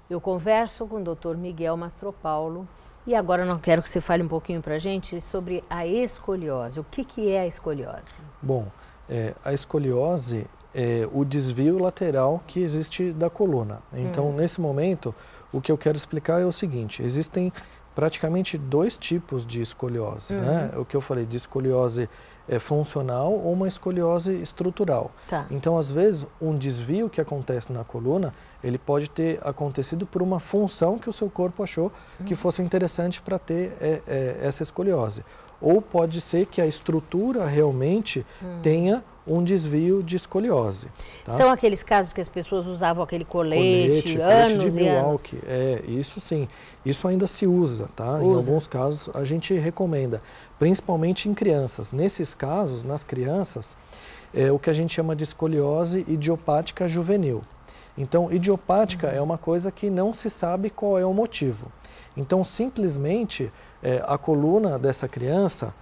Eu converso com o Dr. Miguel Mastropaulo e agora eu quero que você fale um pouquinho para a gente sobre a escoliose. O que é a escoliose? Bom, a escoliose é o desvio lateral que existe da coluna. Então, nesse momento, o que eu quero explicar é o seguinte: existem praticamente dois tipos de escoliose, né? O que eu falei de escoliose funcional ou uma escoliose estrutural. Tá. Então, às vezes, um desvio que acontece na coluna, ele pode ter acontecido por uma função que o seu corpo achou que fosse interessante para ter essa escoliose. Ou pode ser que a estrutura realmente tenha um desvio de escoliose. Tá? São aqueles casos que as pessoas usavam aquele colete anos de e anos? Milwaukee. Isso sim. Isso ainda se usa, tá? Em alguns casos a gente recomenda, principalmente em crianças. Nesses casos, nas crianças, o que a gente chama de escoliose idiopática juvenil. Então, idiopática é uma coisa que não se sabe qual é o motivo. Então, simplesmente, a coluna dessa criança,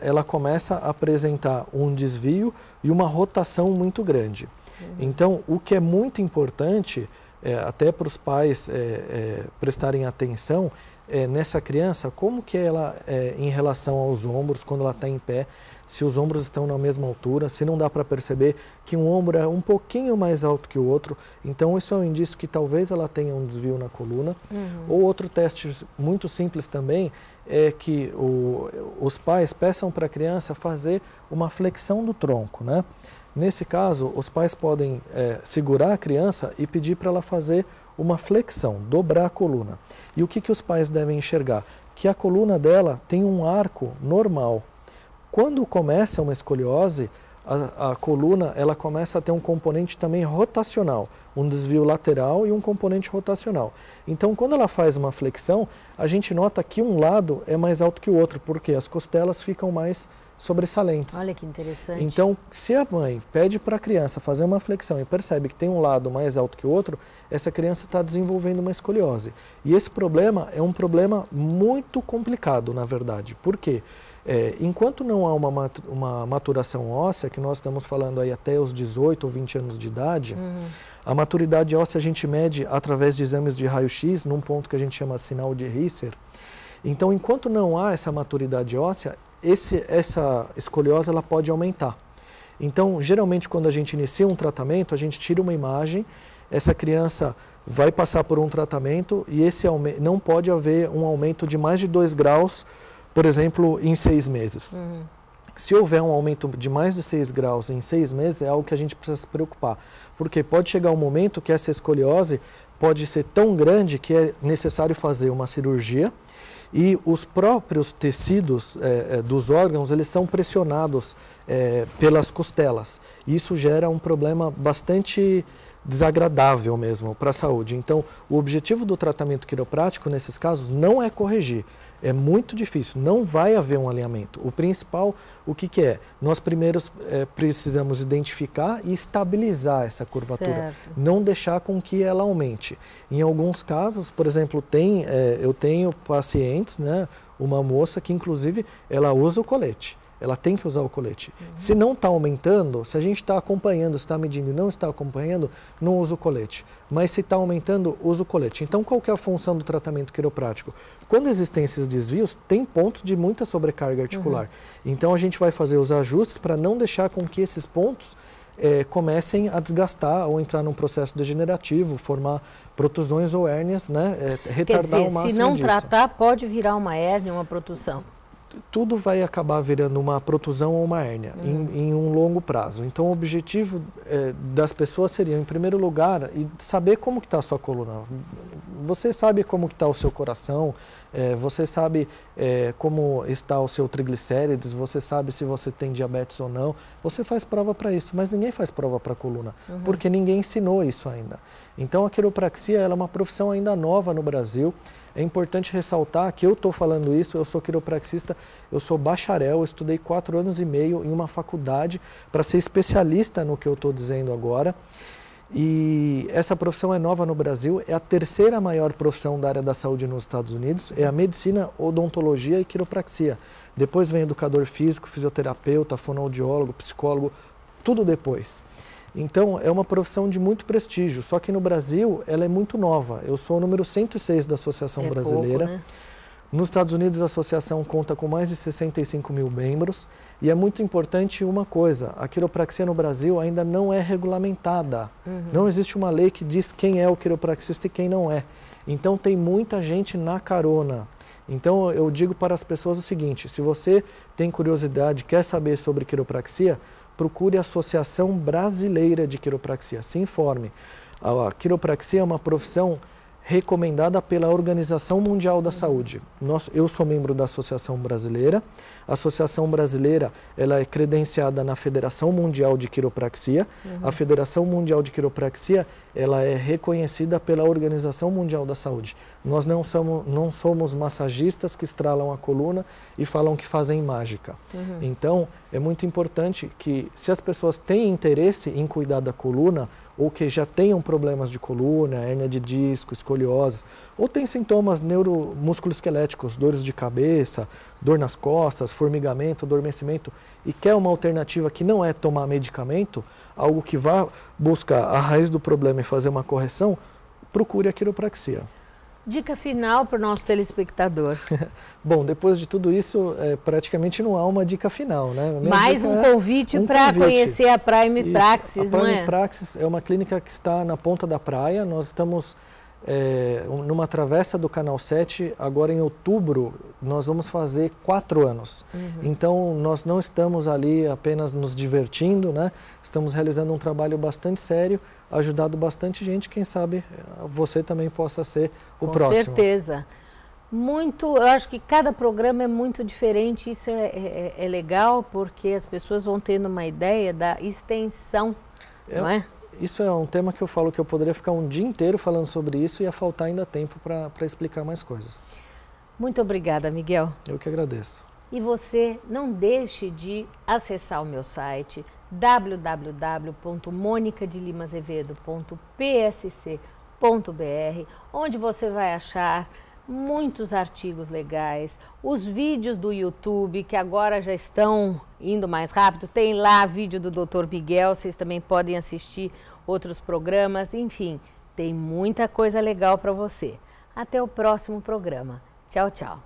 ela começa a apresentar um desvio e uma rotação muito grande. Então, o que é muito importante, até para os pais prestarem atenção, nessa criança, como que ela em relação aos ombros, quando ela está em pé, se os ombros estão na mesma altura, se não dá para perceber que um ombro é um pouquinho mais alto que o outro, então isso é um indício que talvez ela tenha um desvio na coluna. Ou outro teste muito simples também é que os pais peçam para a criança fazer uma flexão do tronco, né? Nesse caso, os pais podem segurar a criança e pedir para ela fazer uma flexão, dobrar a coluna. E o que os pais devem enxergar? Que a coluna dela tem um arco normal. Quando começa uma escoliose, a coluna ela começa a ter um componente também rotacional, um desvio lateral e um componente rotacional. Então, quando ela faz uma flexão, a gente nota que um lado é mais alto que o outro, porque as costelas ficam mais sobressalentes. Olha que interessante. Então, se a mãe pede para a criança fazer uma flexão e percebe que tem um lado mais alto que o outro, essa criança está desenvolvendo uma escoliose. E esse problema é um problema muito complicado, na verdade. Por quê? Enquanto não há uma maturação óssea, que nós estamos falando aí até os 18 ou 20 anos de idade, a maturidade óssea a gente mede através de exames de raio-x, num ponto que a gente chama sinal de Risser. Então, enquanto não há essa maturidade óssea, essa escoliose ela pode aumentar. Então, geralmente, quando a gente inicia um tratamento, a gente tira uma imagem, essa criança vai passar por um tratamento e não pode haver um aumento de mais de 2 graus, por exemplo, em 6 meses. Se houver um aumento de mais de 6 graus em 6 meses, é algo que a gente precisa se preocupar. Porque pode chegar um momento que essa escoliose pode ser tão grande que é necessário fazer uma cirurgia e os próprios tecidos dos órgãos, eles são pressionados pelas costelas. Isso gera um problema bastante desagradável mesmo para a saúde. Então, o objetivo do tratamento quiroprático, nesses casos, não é corrigir. É muito difícil, não vai haver um alinhamento. O principal, o que é? Nós primeiro precisamos identificar e estabilizar essa curvatura, certo. Não deixar com que ela aumente. Em alguns casos, por exemplo, eu tenho pacientes, né, uma moça que inclusive ela usa o colete. Ela tem que usar o colete. Se não está aumentando, se a gente está acompanhando, está medindo e não está acompanhando, não usa o colete. Mas se está aumentando, usa o colete. Então, qual que é a função do tratamento quiroprático? Quando existem esses desvios, tem pontos de muita sobrecarga articular. Então, a gente vai fazer os ajustes para não deixar com que esses pontos comecem a desgastar ou entrar num processo degenerativo, formar protusões ou hérnias, né? Retardar o máximo disso. Se não tratar, pode virar uma hérnia, uma protusão. Tudo vai acabar virando uma protusão ou uma hérnia em um longo prazo. Então, o objetivo das pessoas seria, em primeiro lugar, saber como que está a sua coluna. Você sabe como que está o seu coração, você sabe como está o seu triglicérides, você sabe se você tem diabetes ou não. Você faz prova para isso, mas ninguém faz prova para a coluna, porque ninguém ensinou isso ainda. Então, a quiropraxia ela é uma profissão ainda nova no Brasil. É importante ressaltar que eu estou falando isso, eu sou quiropraxista, eu sou bacharel, eu estudei 4 anos e meio em uma faculdade para ser especialista no que eu estou dizendo agora. E essa profissão é nova no Brasil, é a 3ª maior profissão da área da saúde nos Estados Unidos, é a medicina, odontologia e quiropraxia. Depois vem educador físico, fisioterapeuta, fonoaudiólogo, psicólogo, tudo depois. Então, é uma profissão de muito prestígio, só que no Brasil ela é muito nova. Eu sou o número 106 da Associação Brasileira. Pouco, né? Nos Estados Unidos, a associação conta com mais de 65 mil membros e é muito importante uma coisa, a quiropraxia no Brasil ainda não é regulamentada. Não existe uma lei que diz quem é o quiropraxista e quem não é. Então, tem muita gente na carona. Então, eu digo para as pessoas o seguinte, se você tem curiosidade, quer saber sobre quiropraxia, procure a Associação Brasileira de Quiropraxia, se informe. A quiropraxia é uma profissão recomendada pela Organização Mundial da Saúde. Eu sou membro da Associação Brasileira. A Associação Brasileira ela é credenciada na Federação Mundial de Quiropraxia. A Federação Mundial de Quiropraxia ela é reconhecida pela Organização Mundial da Saúde. Nós não somos massagistas que estralam a coluna e falam que fazem mágica. Então, é muito importante que, se as pessoas têm interesse em cuidar da coluna, ou que já tenham problemas de coluna, hérnia de disco, escoliose, ou tem sintomas neuromusculoesqueléticos, dores de cabeça, dor nas costas, formigamento, adormecimento, e quer uma alternativa que não é tomar medicamento, algo que vá buscar a raiz do problema e fazer uma correção, procure a quiropraxia. Dica final para o nosso telespectador. Bom, depois de tudo isso, praticamente não há uma dica final, né? Mais um convite para conhecer a Prime Praxis, não é? A Prime Praxis é uma clínica que está na ponta da praia. Nós estamos numa travessa do Canal 7. Agora, em outubro, nós vamos fazer 4 anos. Então, nós não estamos ali apenas nos divertindo, né? Estamos realizando um trabalho bastante sério, ajudado bastante gente. Quem sabe você também possa ser o próximo. Com certeza. Eu acho que cada programa é muito diferente, isso é legal, porque as pessoas vão tendo uma ideia da extensão, não é? Isso é um tema que eu falo que eu poderia ficar um dia inteiro falando sobre isso e ia faltar ainda tempo para explicar mais coisas. Muito obrigada, Miguel. Eu que agradeço. E você não deixe de acessar o meu site www.monicadelimazevedo.psc.br, onde você vai achar muitos artigos legais, os vídeos do YouTube, que agora já estão indo mais rápido, tem lá vídeo do Dr. Miguel, vocês também podem assistir outros programas, enfim, tem muita coisa legal para você. Até o próximo programa. Tchau, tchau.